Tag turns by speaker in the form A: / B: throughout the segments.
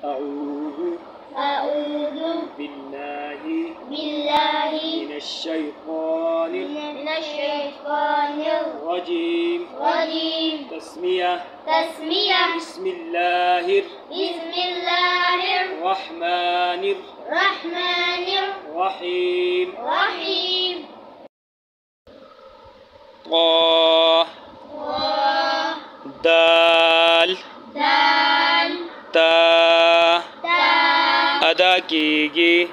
A: أعوذ بالله من الشيطان الرجيم. تسمية. بسم الله الرحمن الرحيم. طا دال تا ادا کیگی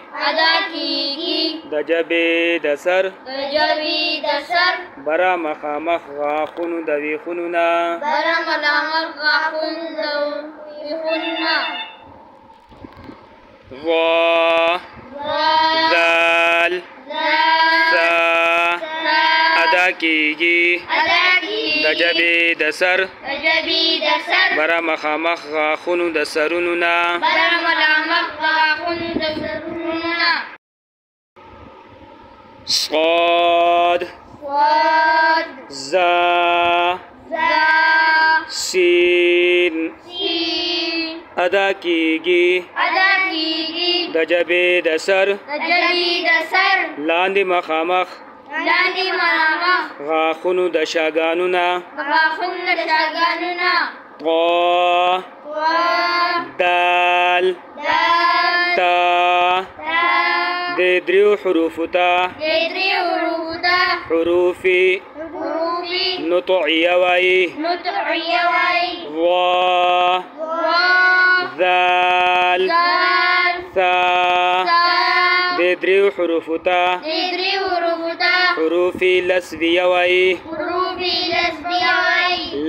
A: دجبی دسر برا مخامخ غاخونو دوی خونونا وا ذال ثا ادا کیگی دجبی دسر برا مخامخ غاخونو دسرونونا صاد زا سين ادا کیگی دجبی دسر لاندی مخامخ غاخونو دشاگانونا طا دال تا دریو حروف تا حروفی نطعی وی وا ذال ثا دریو حروف تا حروفی لسوی وی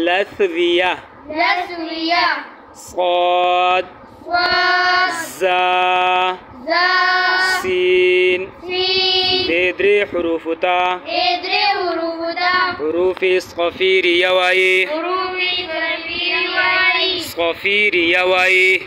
A: لثویہ صاد زا سين دری حروف تا حروف صفيري يواي صفيري يواي